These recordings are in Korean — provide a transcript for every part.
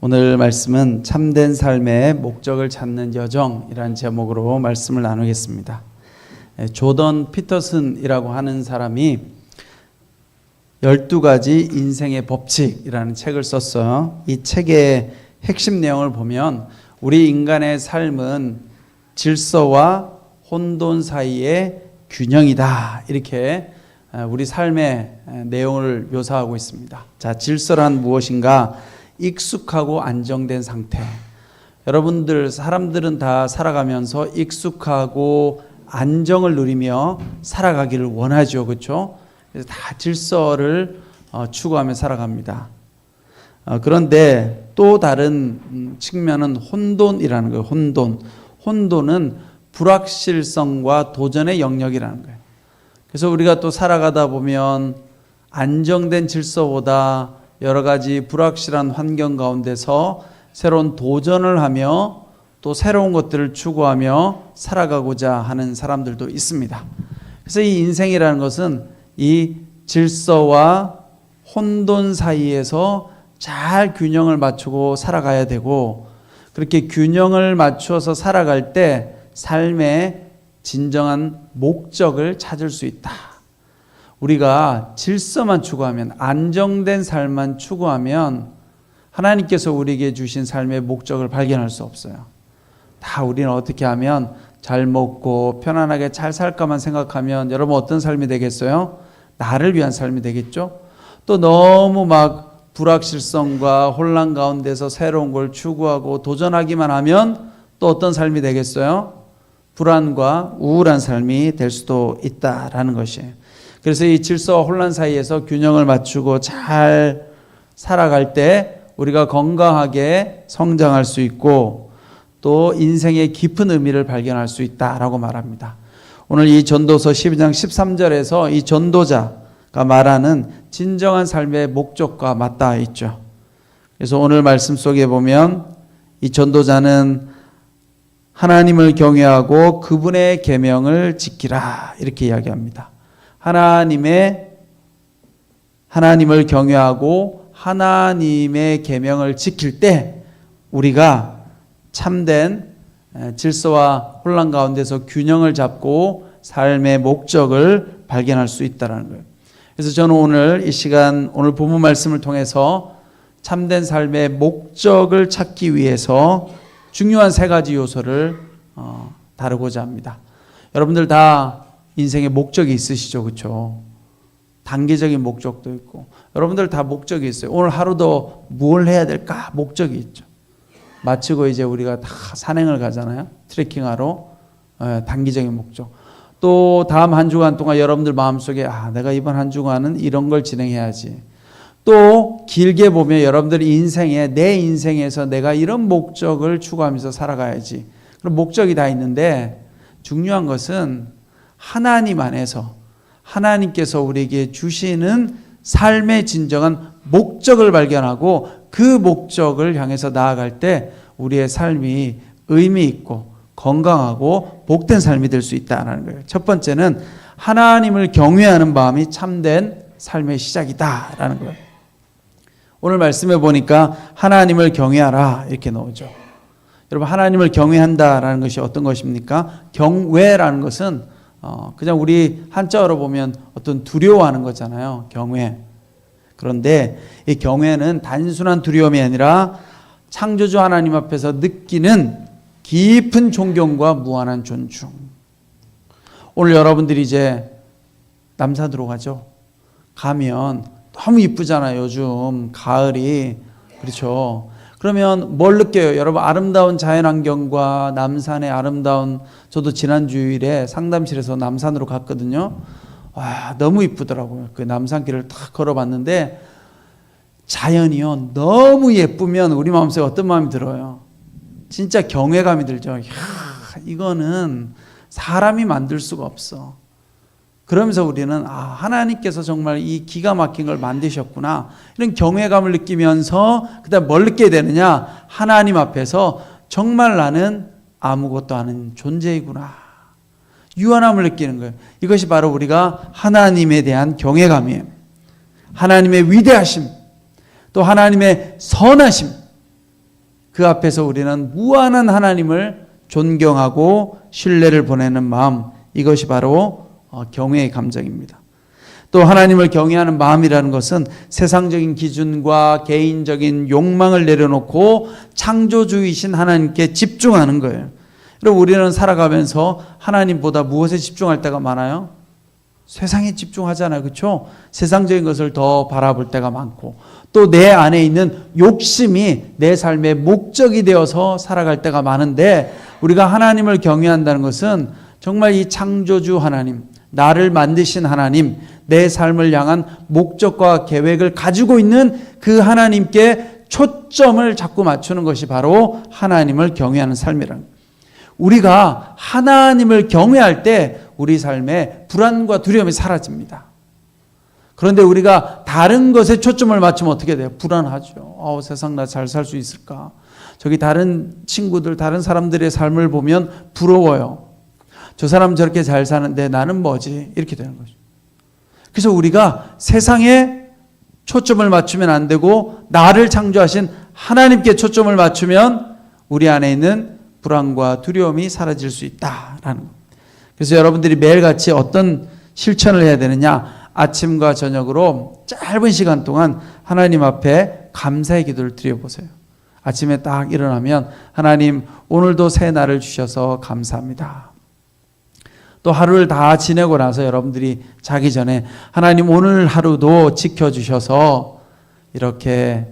오늘 말씀은 참된 삶의 목적을 찾는 여정이라는 제목으로 말씀을 나누겠습니다. 조던 피터슨이라고 하는 사람이 12가지 인생의 법칙이라는 책을 썼어요. 이 책의 핵심 내용을 보면 우리 인간의 삶은 질서와 혼돈 사이의 균형이다, 이렇게 우리 삶의 내용을 묘사하고 있습니다. 자, 질서란 무엇인가? 익숙하고 안정된 상태. 여러분들 사람들은 다 살아가면서 익숙하고 안정을 누리며 살아가기를 원하죠, 그렇죠? 그래서 다 질서를 추구하며 살아갑니다. 그런데 또 다른 측면은 혼돈이라는 거예요. 혼돈은 불확실성과 도전의 영역이라는 거예요. 그래서 우리가 또 살아가다 보면 안정된 질서보다 여러 가지 불확실한 환경 가운데서 새로운 도전을 하며 또 새로운 것들을 추구하며 살아가고자 하는 사람들도 있습니다. 그래서 이 인생이라는 것은 이 질서와 혼돈 사이에서 잘 균형을 맞추고 살아가야 되고, 그렇게 균형을 맞추어서 살아갈 때 삶의 진정한 목적을 찾을 수 있다. 우리가 질서만 추구하면, 안정된 삶만 추구하면 하나님께서 우리에게 주신 삶의 목적을 발견할 수 없어요. 다 우리는 어떻게 하면 잘 먹고 편안하게 잘 살까만 생각하면 여러분 어떤 삶이 되겠어요? 나를 위한 삶이 되겠죠? 또 너무 막 불확실성과 혼란 가운데서 새로운 걸 추구하고 도전하기만 하면 또 어떤 삶이 되겠어요? 불안과 우울한 삶이 될 수도 있다라는 것이에요. 그래서 이 질서와 혼란 사이에서 균형을 맞추고 잘 살아갈 때 우리가 건강하게 성장할 수 있고 또 인생의 깊은 의미를 발견할 수 있다라고 말합니다. 오늘 이 전도서 12장 13절에서 이 전도자가 말하는 진정한 삶의 목적과 맞닿아 있죠. 그래서 오늘 말씀 속에 보면 이 전도자는 하나님을 경외하고 그분의 계명을 지키라, 이렇게 이야기합니다. 하나님을 경외하고 하나님의 계명을 지킬 때 우리가 참된 질서와 혼란 가운데서 균형을 잡고 삶의 목적을 발견할 수 있다는 거예요. 그래서 저는 오늘 이 시간, 오늘 본문 말씀을 통해서 참된 삶의 목적을 찾기 위해서 중요한 3가지 요소를 다루고자 합니다. 여러분들 다 인생에 목적이 있으시죠, 그렇죠? 단기적인 목적도 있고 여러분들 다 목적이 있어요. 오늘 하루도 뭘 해야 될까? 목적이 있죠. 마치고 이제 우리가 다 산행을 가잖아요. 트레킹하러. 단기적인 목적. 또 다음 한 주간 동안 여러분들 마음속에 내가 이번 한 주간은 이런 걸 진행해야지. 또 길게 보면 여러분들 인생에, 내 인생에서 내가 이런 목적을 추구하면서 살아가야지. 그런 목적이 다 있는데 중요한 것은 하나님 안에서 하나님께서 우리에게 주시는 삶의 진정한 목적을 발견하고 그 목적을 향해서 나아갈 때 우리의 삶이 의미 있고 건강하고 복된 삶이 될 수 있다는 거예요. 첫 번째는 하나님을 경외하는 마음이 참된 삶의 시작이다라는 거예요. 오늘 말씀해 보니까 하나님을 경외하라, 이렇게 나오죠. 여러분, 하나님을 경외한다라는 것이 어떤 것입니까? 경외라는 것은 그냥 우리 한자어로 보면 어떤 두려워하는 거잖아요. 경외. 그런데 이 경외는 단순한 두려움이 아니라 창조주 하나님 앞에서 느끼는 깊은 존경과 무한한 존중. 오늘 여러분들이 이제 남산으로 가죠. 가면 너무 이쁘잖아요. 요즘 가을이. 그렇죠. 그러면 뭘 느껴요? 여러분, 아름다운 자연환경과 남산의 아름다운, 저도 지난 주일에 상담실에서 남산으로 갔거든요. 와, 너무 이쁘더라고요. 그 남산길을 딱 걸어봤는데 자연이요, 너무 예쁘면 우리 마음속에 어떤 마음이 들어요? 진짜 경외감이 들죠. 이거는 사람이 만들 수가 없어. 그러면서 우리는 하나님께서 정말 이 기가 막힌 걸 만드셨구나, 이런 경외감을 느끼면서 그다음 뭘 느끼게 되느냐? 하나님 앞에서 정말 나는 아무것도 아닌 존재이구나, 유한함을 느끼는 거예요. 이것이 바로 우리가 하나님에 대한 경외감이에요. 하나님의 위대하심, 또 하나님의 선하심, 그 앞에서 우리는 무한한 하나님을 존경하고 신뢰를 보내는 마음, 이것이 바로 경외의 감정입니다. 또 하나님을 경외하는 마음이라는 것은 세상적인 기준과 개인적인 욕망을 내려놓고 창조주이신 하나님께 집중하는 거예요. 여러분, 우리는 살아가면서 하나님보다 무엇에 집중할 때가 많아요? 세상에 집중하잖아요. 그렇죠? 세상적인 것을 더 바라볼 때가 많고, 또 내 안에 있는 욕심이 내 삶의 목적이 되어서 살아갈 때가 많은데, 우리가 하나님을 경외한다는 것은 정말 이 창조주 하나님, 나를 만드신 하나님, 내 삶을 향한 목적과 계획을 가지고 있는 그 하나님께 초점을 자꾸 맞추는 것이 바로 하나님을 경외하는 삶이라는 거예요. 우리가 하나님을 경외할 때 우리 삶에 불안과 두려움이 사라집니다. 그런데 우리가 다른 것에 초점을 맞추면 어떻게 돼요? 불안하죠. 세상 나 잘 살 수 있을까? 저기 다른 친구들, 다른 사람들의 삶을 보면 부러워요. 저 사람 저렇게 잘 사는데 나는 뭐지? 이렇게 되는 거죠. 그래서 우리가 세상에 초점을 맞추면 안 되고 나를 창조하신 하나님께 초점을 맞추면 우리 안에 있는 불안과 두려움이 사라질 수 있다라는 것. 그래서 여러분들이 매일같이 어떤 실천을 해야 되느냐? 아침과 저녁으로 짧은 시간 동안 하나님 앞에 감사의 기도를 드려보세요. 아침에 딱 일어나면 하나님, 오늘도 새 날을 주셔서 감사합니다. 또 하루를 다 지내고 나서 여러분들이 자기 전에 하나님, 오늘 하루도 지켜주셔서 이렇게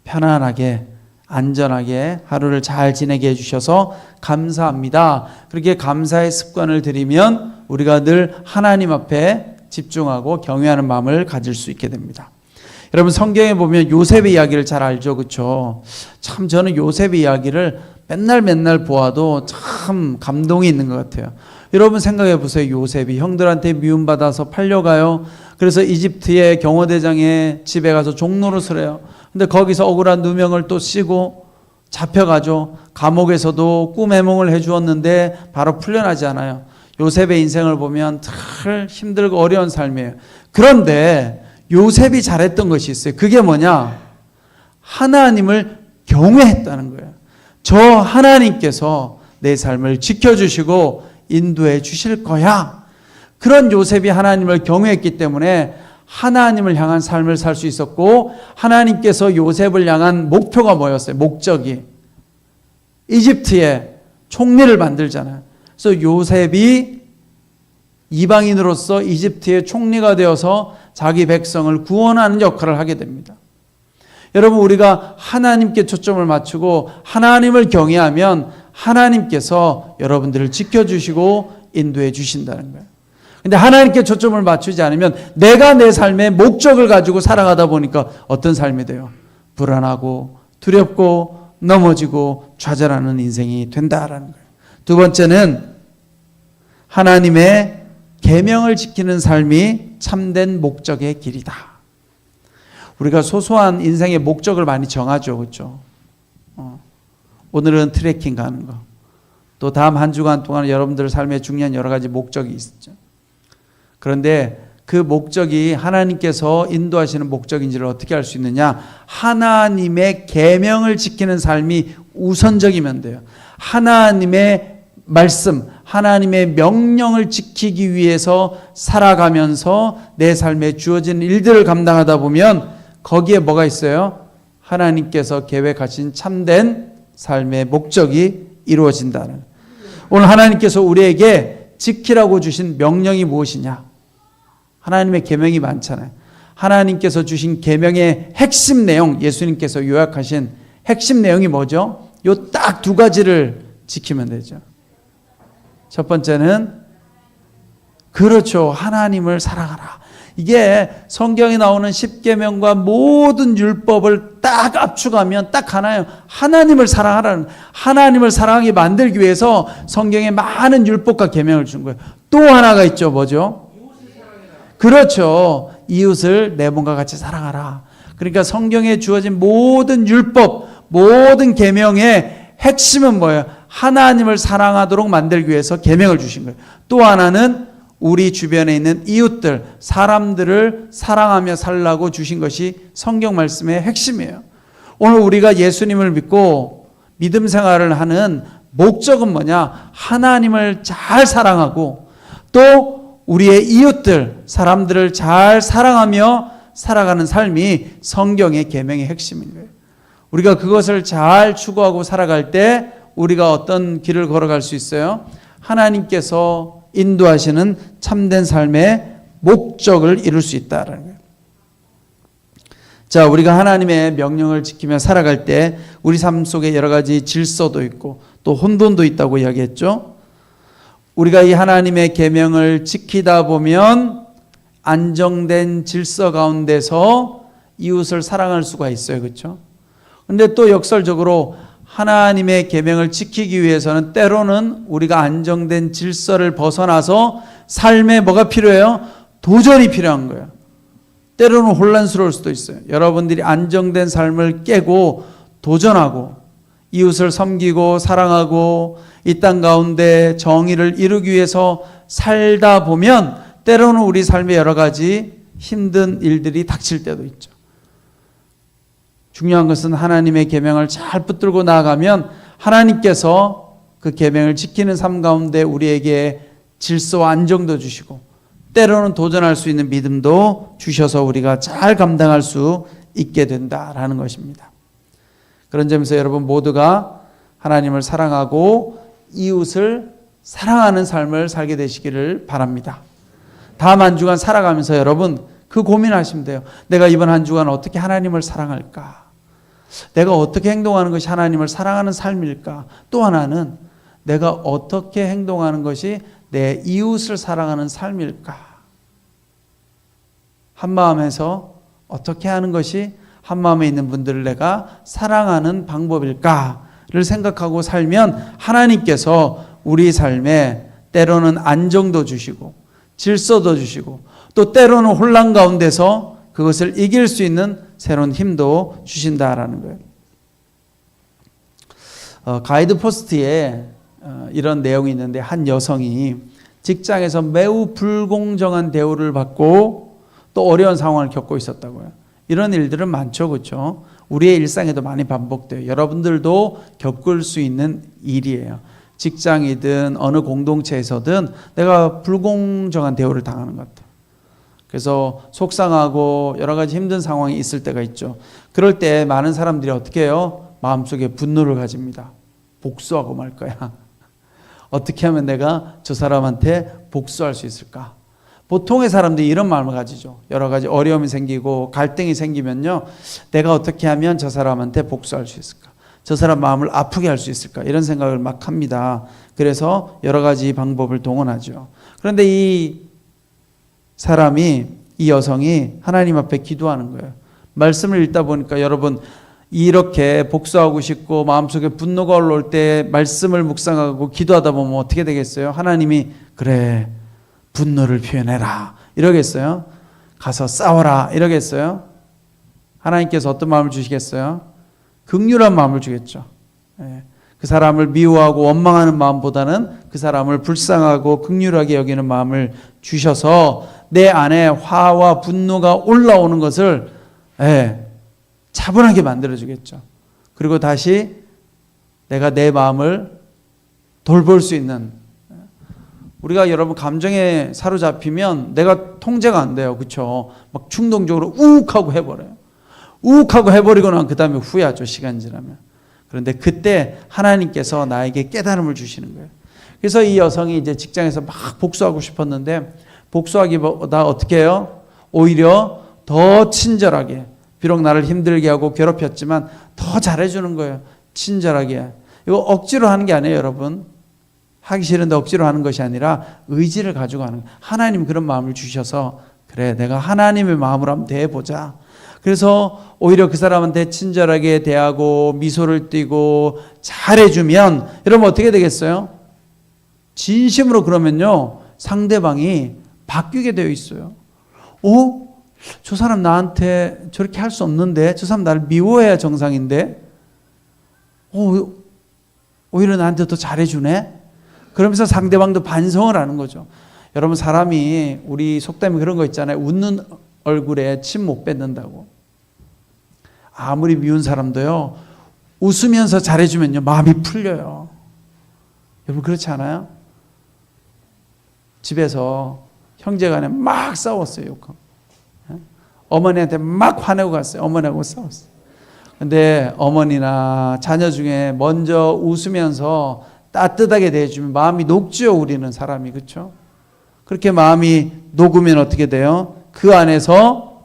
편안하게 안전하게 하루를 잘 지내게 해주셔서 감사합니다. 그렇게 감사의 습관을 들이면 우리가 늘 하나님 앞에 집중하고 경외하는 마음을 가질 수 있게 됩니다. 여러분, 성경에 보면 요셉의 이야기를 잘 알죠, 그렇죠? 참 저는 요셉의 이야기를 맨날 보아도 참 감동이 있는 것 같아요. 여러분 생각해 보세요. 요셉이 형들한테 미움받아서 팔려가요. 그래서 이집트의 경호대장의 집에 가서 종노릇을 해요. 근데 거기서 억울한 누명을 또 씌고 잡혀가죠. 감옥에서도 꿈 해몽을 해주었는데 바로 풀려나지 않아요. 요셉의 인생을 보면 참 힘들고 어려운 삶이에요. 그런데 요셉이 잘했던 것이 있어요. 그게 뭐냐? 하나님을 경외했다는 거예요. 저 하나님께서 내 삶을 지켜주시고 인도해 주실 거야. 그런 요셉이 하나님을 경외했기 때문에 하나님을 향한 삶을 살 수 있었고, 하나님께서 요셉을 향한 목표가 뭐였어요? 목적이 이집트의 총리를 만들잖아요. 그래서 요셉이 이방인으로서 이집트의 총리가 되어서 자기 백성을 구원하는 역할을 하게 됩니다. 여러분, 우리가 하나님께 초점을 맞추고 하나님을 경외하면 하나님께서 여러분들을 지켜주시고 인도해 주신다는 거예요. 근데 하나님께 초점을 맞추지 않으면 내가 내 삶의 목적을 가지고 살아가다 보니까 어떤 삶이 돼요? 불안하고 두렵고 넘어지고 좌절하는 인생이 된다라는 거예요. 두 번째는 하나님의 계명을 지키는 삶이 참된 목적의 길이다. 우리가 소소한 인생의 목적을 많이 정하죠, 그렇죠? 오늘은 트레킹 가는 거. 또 다음 한 주간 동안 여러분들 삶에 중요한 여러 가지 목적이 있죠. 그런데 그 목적이 하나님께서 인도하시는 목적인지를 어떻게 알 수 있느냐? 하나님의 계명을 지키는 삶이 우선적이면 돼요. 하나님의 말씀, 하나님의 명령을 지키기 위해서 살아가면서 내 삶에 주어진 일들을 감당하다 보면 거기에 뭐가 있어요? 하나님께서 계획하신 참된 삶의 목적이 이루어진다는. 오늘 하나님께서 우리에게 지키라고 주신 명령이 무엇이냐? 하나님의 계명이 많잖아요. 하나님께서 주신 계명의 핵심 내용, 예수님께서 요약하신 핵심 내용이 뭐죠? 요 딱 두 가지를 지키면 되죠. 첫 번째는 그렇죠. 하나님을 사랑하라. 이게 성경에 나오는 10계명과 모든 율법을 딱 압축하면 딱 하나예요. 하나님을 사랑하라는, 하나님을 사랑하게 만들기 위해서 성경에 많은 율법과 계명을 준 거예요. 또 하나가 있죠. 뭐죠? 그렇죠. 이웃을 내 몸과 같이 사랑하라. 그러니까 성경에 주어진 모든 율법, 모든 계명의 핵심은 뭐예요? 하나님을 사랑하도록 만들기 위해서 계명을 주신 거예요. 또 하나는 우리 주변에 있는 이웃들, 사람들을 사랑하며 살라고 주신 것이 성경 말씀의 핵심이에요. 오늘 우리가 예수님을 믿고 믿음 생활을 하는 목적은 뭐냐? 하나님을 잘 사랑하고 또 우리의 이웃들, 사람들을 잘 사랑하며 살아가는 삶이 성경의 계명의 핵심인 거예요. 우리가 그것을 잘 추구하고 살아갈 때 우리가 어떤 길을 걸어갈 수 있어요? 하나님께서 인도하시는 참된 삶의 목적을 이룰 수 있다라는 거예요. 자, 우리가 하나님의 명령을 지키며 살아갈 때 우리 삶 속에 여러 가지 질서도 있고 또 혼돈도 있다고 이야기했죠. 우리가 이 하나님의 계명을 지키다 보면 안정된 질서 가운데서 이웃을 사랑할 수가 있어요. 그렇죠? 근데 또 역설적으로 하나님의 계명을 지키기 위해서는 때로는 우리가 안정된 질서를 벗어나서 삶에 뭐가 필요해요? 도전이 필요한 거예요. 때로는 혼란스러울 수도 있어요. 여러분들이 안정된 삶을 깨고 도전하고 이웃을 섬기고 사랑하고 이 땅 가운데 정의를 이루기 위해서 살다 보면 때로는 우리 삶에 여러 가지 힘든 일들이 닥칠 때도 있죠. 중요한 것은 하나님의 계명을 잘 붙들고 나아가면 하나님께서 그 계명을 지키는 삶 가운데 우리에게 질서와 안정도 주시고 때로는 도전할 수 있는 믿음도 주셔서 우리가 잘 감당할 수 있게 된다라는 것입니다. 그런 점에서 여러분 모두가 하나님을 사랑하고 이웃을 사랑하는 삶을 살게 되시기를 바랍니다. 다음 한 주간 살아가면서 여러분 그 고민하시면 돼요. 내가 이번 한 주간 어떻게 하나님을 사랑할까? 내가 어떻게 행동하는 것이 하나님을 사랑하는 삶일까? 또 하나는 내가 어떻게 행동하는 것이 내 이웃을 사랑하는 삶일까? 한마음에서 어떻게 하는 것이 한마음에 있는 분들을 내가 사랑하는 방법일까를 생각하고 살면 하나님께서 우리 삶에 때로는 안정도 주시고 질서도 주시고 또 때로는 혼란 가운데서 그것을 이길 수 있는 새로운 힘도 주신다라는 거예요. 가이드 포스트에 이런 내용이 있는데 한 여성이 직장에서 매우 불공정한 대우를 받고 또 어려운 상황을 겪고 있었다고요. 이런 일들은 많죠. 그렇죠? 우리의 일상에도 많이 반복돼요. 여러분들도 겪을 수 있는 일이에요. 직장이든 어느 공동체에서든 내가 불공정한 대우를 당하는 것 같아요. 그래서 속상하고 여러 가지 힘든 상황이 있을 때가 있죠. 그럴 때 많은 사람들이 어떻게 해요? 마음속에 분노를 가집니다. 복수하고 말 거야. 어떻게 하면 내가 저 사람한테 복수할 수 있을까? 보통의 사람들이 이런 마음을 가지죠. 여러 가지 어려움이 생기고 갈등이 생기면요. 내가 어떻게 하면 저 사람한테 복수할 수 있을까? 저 사람 마음을 아프게 할 수 있을까? 이런 생각을 막 합니다. 그래서 여러 가지 방법을 동원하죠. 그런데 이 사람이, 이 여성이 하나님 앞에 기도하는 거예요. 말씀을 읽다 보니까 여러분 이렇게 복수하고 싶고 마음속에 분노가 올라올 때 말씀을 묵상하고 기도하다 보면 어떻게 되겠어요? 하나님이 그래 분노를 표현해라 이러겠어요? 가서 싸워라 이러겠어요? 하나님께서 어떤 마음을 주시겠어요? 긍휼한 마음을 주겠죠. 그 사람을 미워하고 원망하는 마음보다는 그 사람을 불쌍하고 긍휼하게 여기는 마음을 주셔서 내 안에 화와 분노가 올라오는 것을 차분하게 만들어주겠죠. 그리고 다시 내가 내 마음을 돌볼 수 있는, 우리가 여러분 감정에 사로잡히면 내가 통제가 안 돼요. 그렇죠? 막 충동적으로 우욱하고 해버려요. 우욱하고 해버리고 나면 그 다음에 후회하죠. 시간 지나면. 그런데 그때 하나님께서 나에게 깨달음을 주시는 거예요. 그래서 이 여성이 이제 직장에서 막 복수하고 싶었는데 복수하기보다 어떻게 해요? 오히려 더 친절하게, 비록 나를 힘들게 하고 괴롭혔지만 더 잘해주는 거예요. 친절하게. 이거 억지로 하는 게 아니에요, 여러분. 하기 싫은데 억지로 하는 것이 아니라 의지를 가지고 하는 거예요. 하나님 그런 마음을 주셔서 그래 내가 하나님의 마음으로 한번 대해보자. 그래서 오히려 그 사람한테 친절하게 대하고 미소를 띠고 잘해주면 여러분 어떻게 되겠어요? 진심으로 그러면요 상대방이 바뀌게 되어 있어요. 저 사람 나한테 저렇게 할 수 없는데 저 사람 나를 미워해야 정상인데 오히려 나한테 더 잘해주네. 그러면서 상대방도 반성을 하는 거죠. 여러분 사람이 우리 속담에 그런 거 있잖아요. 웃는 얼굴에 침 못 뱉는다고. 아무리 미운 사람도요 웃으면서 잘해주면요, 마음이 풀려요. 여러분 그렇지 않아요? 집에서 형제간에 막 싸웠어요. 욕하고. 어머니한테 막 화내고 갔어요. 어머니하고 싸웠어요. 근데 어머니나 자녀 중에 먼저 웃으면서 따뜻하게 대해주면 마음이 녹지요. 우리는 사람이. 그렇죠? 그렇게 마음이 녹으면 어떻게 돼요? 그 안에서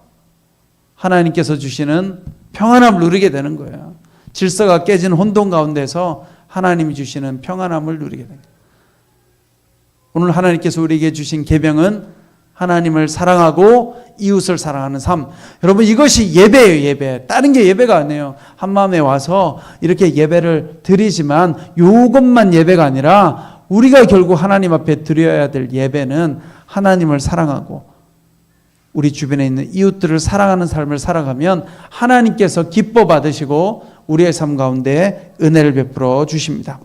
하나님께서 주시는 평안함을 누리게 되는 거예요. 질서가 깨진 혼돈 가운데서 하나님이 주시는 평안함을 누리게 됩니다. 오늘 하나님께서 우리에게 주신 계명은 하나님을 사랑하고 이웃을 사랑하는 삶. 여러분 이것이 예배예요. 예배. 다른 게 예배가 아니에요. 한마음에 와서 이렇게 예배를 드리지만 이것만 예배가 아니라 우리가 결국 하나님 앞에 드려야 될 예배는 하나님을 사랑하고 우리 주변에 있는 이웃들을 사랑하는 삶을 살아가면 하나님께서 기뻐 받으시고 우리의 삶 가운데 은혜를 베풀어 주십니다.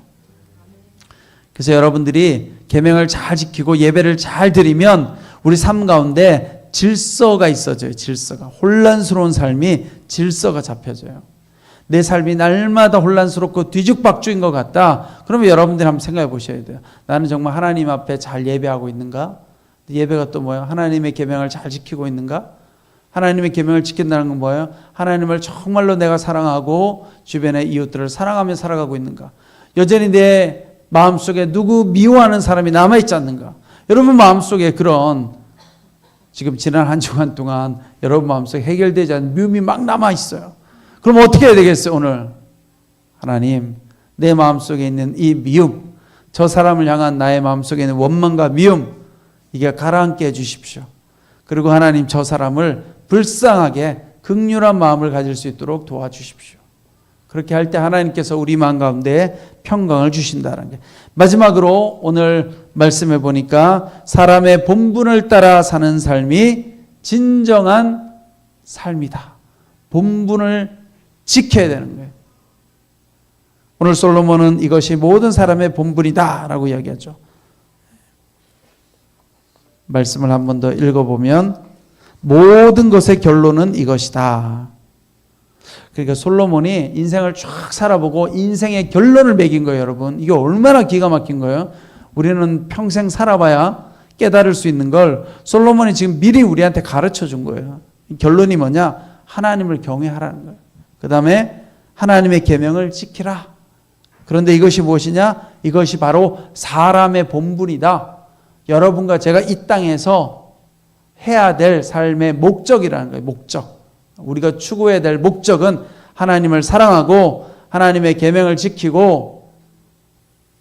그래서 여러분들이 계명을 잘 지키고 예배를 잘 드리면 우리 삶 가운데 질서가 있어져요. 질서가. 혼란스러운 삶이 질서가 잡혀져요. 내 삶이 날마다 혼란스럽고 뒤죽박죽인 것 같다. 그러면 여러분들이 한번 생각해 보셔야 돼요. 나는 정말 하나님 앞에 잘 예배하고 있는가? 예배가 또 뭐예요? 하나님의 계명을 잘 지키고 있는가? 하나님의 계명을 지킨다는 건 뭐예요? 하나님을 정말로 내가 사랑하고 주변의 이웃들을 사랑하며 살아가고 있는가? 여전히 내 마음속에 누구 미워하는 사람이 남아있지 않는가? 여러분 마음속에 그런 지금 지난 한 주간 동안 여러분 마음속에 해결되지 않은 미움이 막 남아있어요. 그럼 어떻게 해야 되겠어요? 오늘 하나님 내 마음속에 있는 이 미움, 저 사람을 향한 나의 마음속에 있는 원망과 미움, 이게 가라앉게 해주십시오. 그리고 하나님 저 사람을 불쌍하게 긍휼한 마음을 가질 수 있도록 도와주십시오. 그렇게 할 때 하나님께서 우리 마음 가운데 평강을 주신다는 게. 마지막으로 오늘 말씀해 보니까 사람의 본분을 따라 사는 삶이 진정한 삶이다. 본분을 지켜야 되는 거예요. 오늘 솔로몬은 이것이 모든 사람의 본분이다 라고 이야기하죠. 말씀을 한 번 더 읽어보면 모든 것의 결론은 이것이다. 그러니까 솔로몬이 인생을 쫙 살아보고 인생의 결론을 매긴 거예요. 여러분 이게 얼마나 기가 막힌 거예요. 우리는 평생 살아봐야 깨달을 수 있는 걸 솔로몬이 지금 미리 우리한테 가르쳐 준 거예요. 결론이 뭐냐? 하나님을 경외하라는 거예요. 그 다음에 하나님의 계명을 지키라. 그런데 이것이 무엇이냐? 이것이 바로 사람의 본분이다. 여러분과 제가 이 땅에서 해야 될 삶의 목적이라는 거예요. 목적. 우리가 추구해야 될 목적은 하나님을 사랑하고 하나님의 계명을 지키고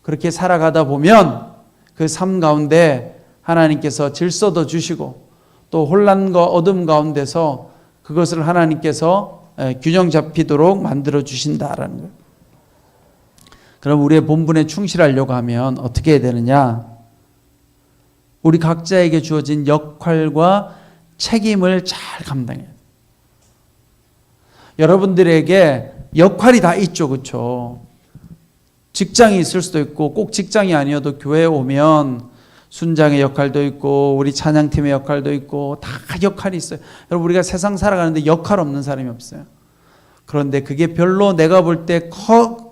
그렇게 살아가다 보면 그 삶 가운데 하나님께서 질서도 주시고 또 혼란과 어둠 가운데서 그것을 하나님께서 균형 잡히도록 만들어 주신다라는 거예요. 그럼 우리의 본분에 충실하려고 하면 어떻게 해야 되느냐? 우리 각자에게 주어진 역할과 책임을 잘 감당해야 돼요. 여러분들에게 역할이 다 있죠. 그렇죠? 직장이 있을 수도 있고 꼭 직장이 아니어도 교회에 오면 순장의 역할도 있고 우리 찬양팀의 역할도 있고 다 역할이 있어요. 여러분 우리가 세상 살아가는데 역할 없는 사람이 없어요. 그런데 그게 별로 내가 볼 때 커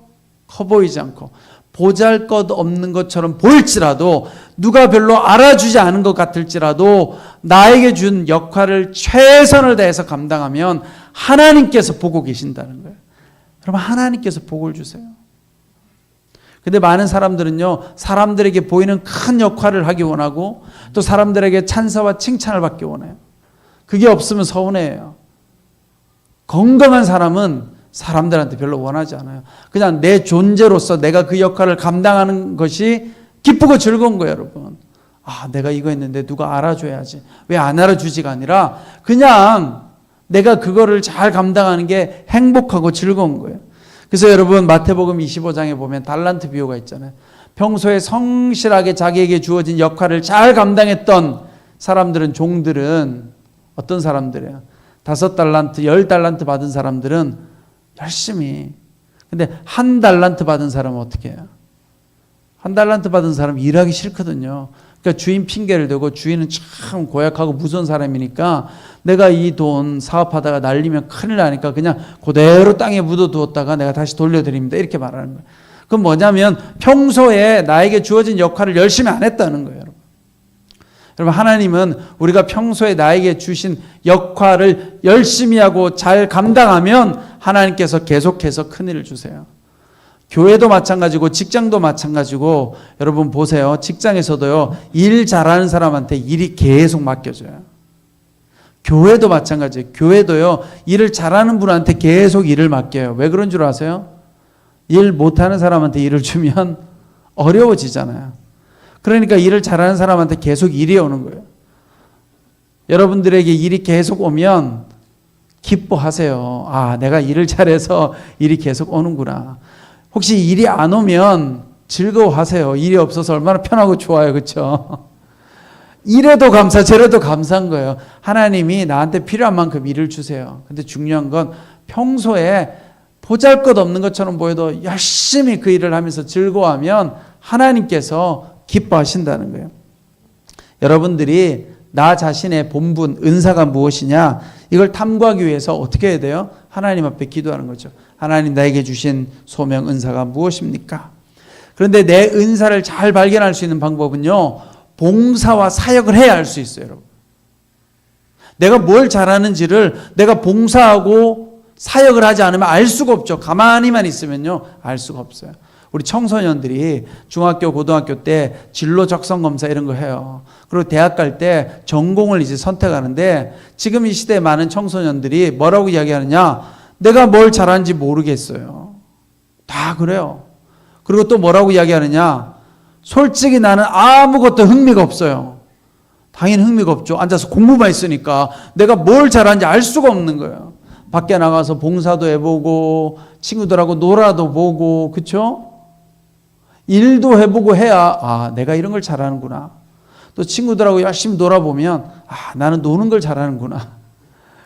보이지 않고 보잘것없는 것처럼 보일지라도 누가 별로 알아주지 않은 것 같을지라도 나에게 준 역할을 최선을 다해서 감당하면 하나님께서 보고 계신다는 거예요. 여러분 하나님께서 복을 주세요. 근데 많은 사람들은요 사람들에게 보이는 큰 역할을 하기 원하고 또 사람들에게 찬사와 칭찬을 받기 원해요. 그게 없으면 서운해요. 건강한 사람은 사람들한테 별로 원하지 않아요. 그냥 내 존재로서 내가 그 역할을 감당하는 것이 기쁘고 즐거운 거예요. 여러분 내가 이거 했는데 누가 알아줘야지. 왜 안 알아주지가 아니라 그냥 내가 그거를 잘 감당하는 게 행복하고 즐거운 거예요. 그래서 여러분 마태복음 25장에 보면 달란트 비유가 있잖아요. 평소에 성실하게 자기에게 주어진 역할을 잘 감당했던 사람들은 종들은 어떤 사람들이에요? 5달란트, 10달란트 받은 사람들은 열심히. 근데 1달란트 받은 사람은 어떻게 해요? 1달란트 받은 사람은 일하기 싫거든요. 그러니까 주인 핑계를 대고 주인은 참 고약하고 무서운 사람이니까 내가 이 돈 사업하다가 날리면 큰일 나니까 그냥 그대로 땅에 묻어두었다가 내가 다시 돌려드립니다. 이렇게 말하는 거예요. 그건 뭐냐면 평소에 나에게 주어진 역할을 열심히 안 했다는 거예요. 여러분, 하나님은 우리가 평소에 나에게 주신 역할을 열심히 하고 잘 감당하면 하나님께서 계속해서 큰일을 주세요. 교회도 마찬가지고 직장도 마찬가지고 여러분 보세요. 직장에서도요, 일 잘하는 사람한테 일이 계속 맡겨져요. 교회도 마찬가지예요. 교회도요, 일을 잘하는 분한테 계속 일을 맡겨요. 왜 그런 줄 아세요? 일 못하는 사람한테 일을 주면 어려워지잖아요. 그러니까 일을 잘하는 사람한테 계속 일이 오는 거예요. 여러분들에게 일이 계속 오면 기뻐하세요. 아, 내가 일을 잘해서 일이 계속 오는구나. 혹시 일이 안 오면 즐거워하세요. 일이 없어서 얼마나 편하고 좋아요. 그렇죠? 이래도 감사, 저래도 감사한 거예요. 하나님이 나한테 필요한 만큼 일을 주세요. 근데 중요한 건 평소에 보잘것없는 것처럼 보여도 열심히 그 일을 하면서 즐거워하면 하나님께서 기뻐하신다는 거예요. 여러분들이 나 자신의 본분, 은사가 무엇이냐, 이걸 탐구하기 위해서 어떻게 해야 돼요? 하나님 앞에 기도하는 거죠. 하나님, 나에게 주신 소명, 은사가 무엇입니까? 그런데 내 은사를 잘 발견할 수 있는 방법은요, 봉사와 사역을 해야 알 수 있어요. 여러분. 내가 뭘 잘하는지를 내가 봉사하고 사역을 하지 않으면 알 수가 없죠. 가만히만 있으면요, 알 수가 없어요. 우리 청소년들이 중학교, 고등학교 때 진로 적성 검사 이런 거 해요. 그리고 대학 갈 때 전공을 이제 선택하는데 지금 이 시대에 많은 청소년들이 뭐라고 이야기하느냐? 내가 뭘 잘하는지 모르겠어요. 다 그래요. 그리고 또 뭐라고 이야기하느냐? 솔직히 나는 아무것도 흥미가 없어요. 당연히 흥미가 없죠. 앉아서 공부만 했으니까 내가 뭘 잘하는지 알 수가 없는 거예요. 밖에 나가서 봉사도 해보고 친구들하고 놀아도 보고, 그렇죠? 일도 해보고 해야 아, 내가 이런 걸 잘하는구나. 또 친구들하고 열심히 놀아보면 아, 나는 노는 걸 잘하는구나.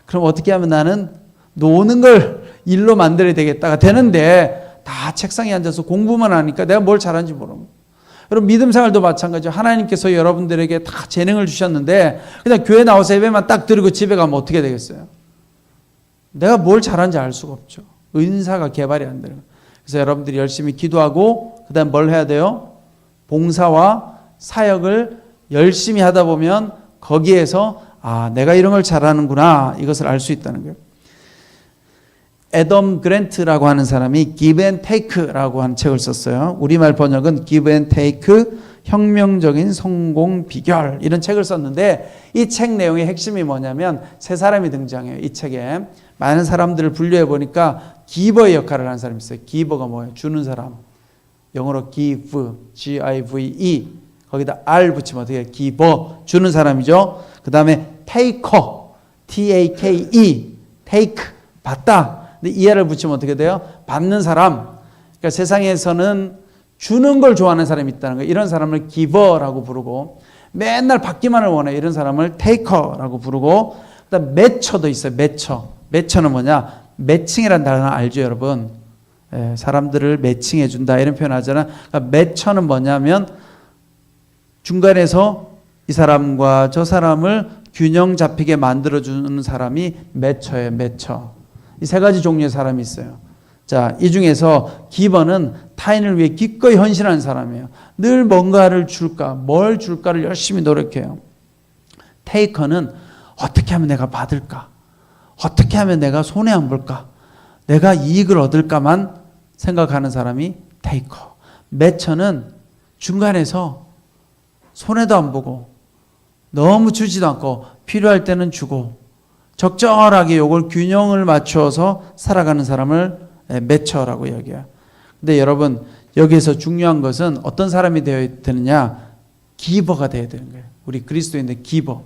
그럼 어떻게 하면 나는 노는 걸 일로 만들어야 되겠다가 되는데 다 책상에 앉아서 공부만 하니까 내가 뭘 잘하는지 모릅니다. 여러분, 믿음 생활도 마찬가지죠. 하나님께서 여러분들에게 다 재능을 주셨는데 그냥 교회 나와서 예배만 딱 드리고 집에 가면 어떻게 되겠어요? 내가 뭘 잘하는지 알 수가 없죠. 은사가 개발이 안 되는 거예요. 그래서 여러분들이 열심히 기도하고 그 다음 뭘 해야 돼요? 봉사와 사역을 열심히 하다 보면 거기에서 아, 내가 이런 걸 잘하는구나, 이것을 알 수 있다는 거예요. 애덤 그랜트라고 하는 사람이 Give and Take라고 하는 책을 썼어요. 우리말 번역은 Give and Take, 혁명적인 성공 비결, 이런 책을 썼는데 이 책 내용의 핵심이 뭐냐면 세 사람이 등장해요. 이 책에 많은 사람들을 분류해 보니까 기버의 역할을 하는 사람이 있어요. 기버가 뭐예요? 주는 사람. 영어로 give, G-I-V-E. 거기다 R 붙이면 어떻게 해요? 기버, 주는 사람이죠. 그 다음에 taker, T-A-K-E, take, 받다. 근데 ER을 붙이면 어떻게 돼요? 받는 사람. 그러니까 세상에서는 주는 걸 좋아하는 사람이 있다는 거예요. 이런 사람을 giver라고 부르고, 맨날 받기만을 원해요. 이런 사람을 taker라고 부르고, 그다음 매처도 있어요. 매처는 뭐냐? 매칭이라는 단어 알죠, 여러분? 예, 사람들을 매칭해 준다 이런 표현 하잖아. 그러니까 매처는 뭐냐면 중간에서 이 사람과 저 사람을 균형 잡히게 만들어 주는 사람이 매처예요. 매처. 이 세 가지 종류의 사람이 있어요. 자, 이 중에서 기버는 타인을 위해 기꺼이 헌신하는 사람이에요. 늘 뭔가를 줄까, 뭘 줄까를 열심히 노력해요. 테이커는 어떻게 하면 내가 받을까, 어떻게 하면 내가 손해 안 볼까, 내가 이익을 얻을까만 생각하는 사람이 테이커. 매처는 중간에서 손해도 안 보고 너무 주지도 않고 필요할 때는 주고 적절하게 요걸 균형을 맞춰서 살아가는 사람을 매처라고 이야기해요. 근데 여러분, 여기에서 중요한 것은 어떤 사람이 되어야 되느냐? 기버가 되어야 되는 거예요. 우리 그리스도인들 기버.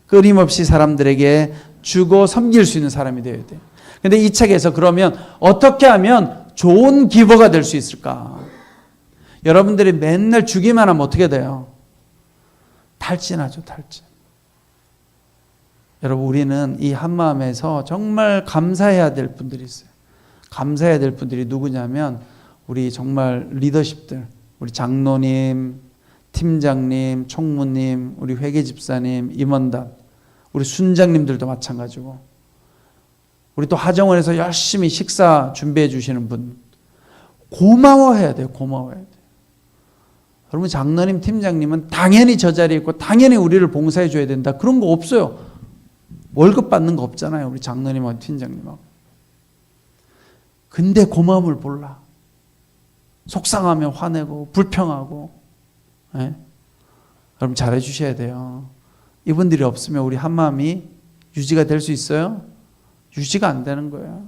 끊임없이 사람들에게 주고 섬길 수 있는 사람이 되어야 돼요. 근데 이 책에서 그러면 어떻게 하면 좋은 기버가 될 수 있을까? 여러분들이 맨날 주기만 하면 어떻게 돼요? 탈진하죠, 탈진. 여러분, 우리는 이 한마음에서 정말 감사해야 될 분들이 있어요. 감사해야 될 분들이 누구냐면 우리 정말 리더십들, 우리 장로님, 팀장님, 총무님, 우리 회계집사님, 임원단, 우리 순장님들도 마찬가지고, 우리 또 하정원에서 열심히 식사 준비해 주시는 분, 고마워해야 돼요. 고마워해야 돼요. 여러분, 장로님, 팀장님은 당연히 저 자리에 있고 당연히 우리를 봉사해 줘야 된다, 그런 거 없어요. 월급 받는 거 없잖아요, 우리 장로님하고 팀장님하고. 근데 고마움을 몰라. 속상하면 화내고 불평하고. 네? 여러분, 잘해 주셔야 돼요. 이분들이 없으면 우리 한마음이 유지가 될 수 있어요? 유지가 안 되는 거예요.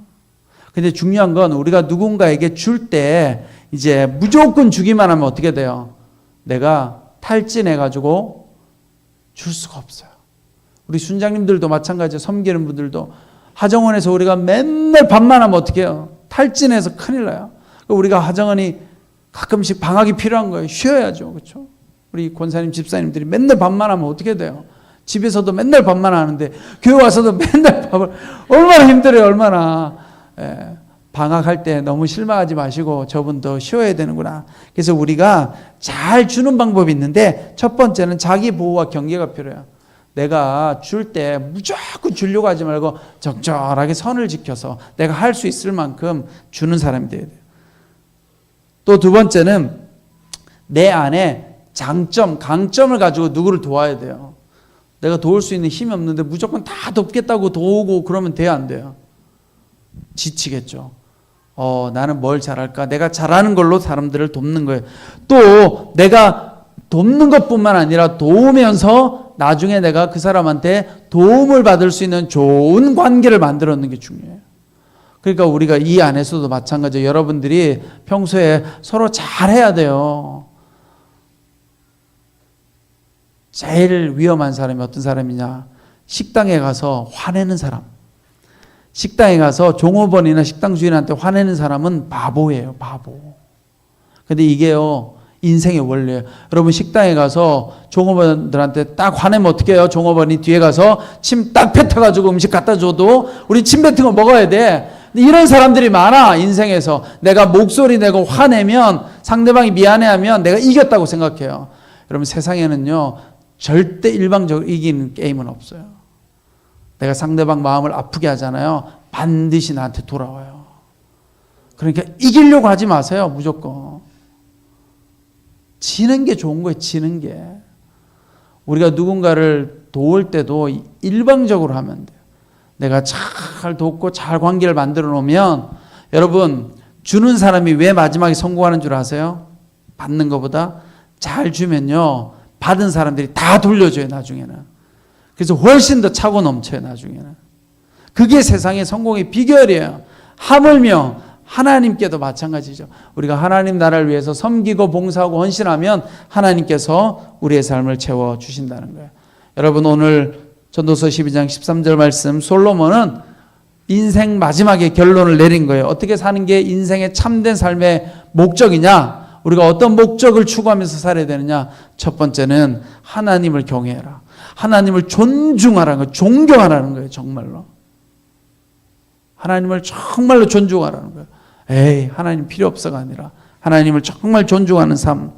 근데 중요한 건 우리가 누군가에게 줄 때 이제 무조건 주기만 하면 어떻게 돼요? 내가 탈진해가지고 줄 수가 없어요. 우리 순장님들도 마찬가지예요. 섬기는 분들도. 하정원에서 우리가 맨날 밥만 하면 어떻게 해요? 탈진해서 큰일 나요. 우리가 하정원이 가끔씩 방학이 필요한 거예요. 쉬어야죠. 그렇죠? 우리 권사님, 집사님들이 맨날 밥만 하면 어떻게 돼요? 집에서도 맨날 밥만 하는데 교회 와서도 맨날 밥을, 얼마나 힘들어요. 얼마나. 예, 방학할 때 너무 실망하지 마시고 저분도 쉬어야 되는구나. 그래서 우리가 잘 주는 방법이 있는데, 첫 번째는 자기 보호와 경계가 필요해요. 내가 줄 때 무조건 주려고 하지 말고 적절하게 선을 지켜서 내가 할 수 있을 만큼 주는 사람이 돼야 돼요. 또 두 번째는 내 안에 장점, 강점을 가지고 누구를 도와야 돼요. 내가 도울 수 있는 힘이 없는데 무조건 다 돕겠다고 도우고 그러면 돼요, 안 돼요? 지치겠죠. 나는 뭘 잘할까? 내가 잘하는 걸로 사람들을 돕는 거예요. 또 내가 돕는 것뿐만 아니라 도우면서 나중에 내가 그 사람한테 도움을 받을 수 있는 좋은 관계를 만들어 놓는 게 중요해요. 그러니까 우리가 이 안에서도 마찬가지예요. 여러분들이 평소에 서로 잘해야 돼요. 제일 위험한 사람이 어떤 사람이냐? 식당에 가서 화내는 사람. 식당에 가서 종업원이나 식당 주인한테 화내는 사람은 바보예요. 바보. 근데 이게요, 인생의 원리예요. 여러분, 식당에 가서 종업원들한테 딱 화내면 어떻게 해요? 종업원이 뒤에 가서 침 딱 뱉어가지고 음식 갖다 줘도 우리 침 뱉은 거 먹어야 돼. 이런 사람들이 많아, 인생에서. 내가 목소리 내고 화내면, 상대방이 미안해하면 내가 이겼다고 생각해요. 여러분, 세상에는요 절대 일방적으로 이기는 게임은 없어요. 내가 상대방 마음을 아프게 하잖아요. 반드시 나한테 돌아와요. 그러니까 이기려고 하지 마세요. 무조건 지는 게 좋은 거예요. 지는 게. 우리가 누군가를 도울 때도 일방적으로 하면 돼요. 내가 잘 돕고 잘 관계를 만들어 놓으면, 여러분, 주는 사람이 왜 마지막에 성공하는 줄 아세요? 받는 것보다. 잘 주면요 받은 사람들이 다 돌려줘요, 나중에는. 그래서 훨씬 더 차고 넘쳐요, 나중에는. 그게 세상의 성공의 비결이에요. 하물며 하나님께도 마찬가지죠. 우리가 하나님 나라를 위해서 섬기고 봉사하고 헌신하면 하나님께서 우리의 삶을 채워주신다는 거예요. 여러분, 오늘 전도서 12장 13절 말씀, 솔로몬은 인생 마지막에 결론을 내린 거예요. 어떻게 사는 게 인생의 참된 삶의 목적이냐? 우리가 어떤 목적을 추구하면서 살아야 되느냐? 첫 번째는 하나님을 경외해라. 하나님을 존중하라는 거예요. 존경하라는 거예요. 정말로. 하나님을 정말로 존중하라는 거예요. 에이, 하나님 필요 없어가 아니라 하나님을 정말 존중하는 삶.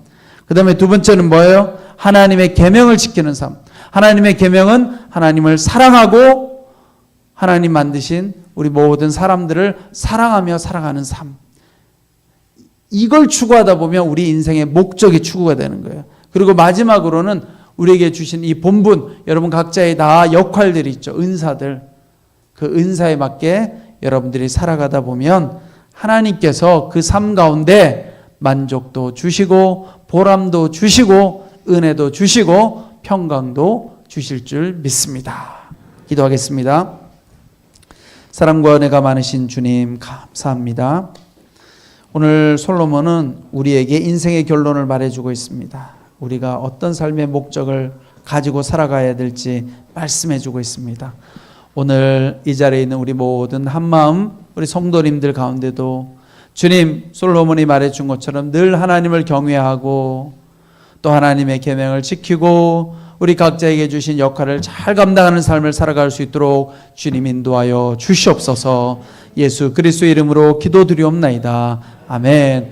그 다음에 두 번째는 뭐예요? 하나님의 계명을 지키는 삶. 하나님의 계명은 하나님을 사랑하고 하나님 만드신 우리 모든 사람들을 사랑하며 살아가는 삶. 이걸 추구하다 보면 우리 인생의 목적이 추구가 되는 거예요. 그리고 마지막으로는 우리에게 주신 이 본분, 여러분 각자의 다 역할들이 있죠. 은사들. 그 은사에 맞게 여러분들이 살아가다 보면 하나님께서 그 삶 가운데 만족도 주시고 보람도 주시고 은혜도 주시고 평강도 주실 줄 믿습니다. 기도하겠습니다. 사랑과 은혜가 많으신 주님, 감사합니다. 오늘 솔로몬은 우리에게 인생의 결론을 말해주고 있습니다. 우리가 어떤 삶의 목적을 가지고 살아가야 될지 말씀해주고 있습니다. 오늘 이 자리에 있는 우리 모든 한마음, 우리 성도님들 가운데도 주님, 솔로몬이 말해준 것처럼 늘 하나님을 경외하고 또 하나님의 계명을 지키고 우리 각자에게 주신 역할을 잘 감당하는 삶을 살아갈 수 있도록 주님 인도하여 주시옵소서. 예수 그리스도의 이름으로 기도드리옵나이다. 아멘.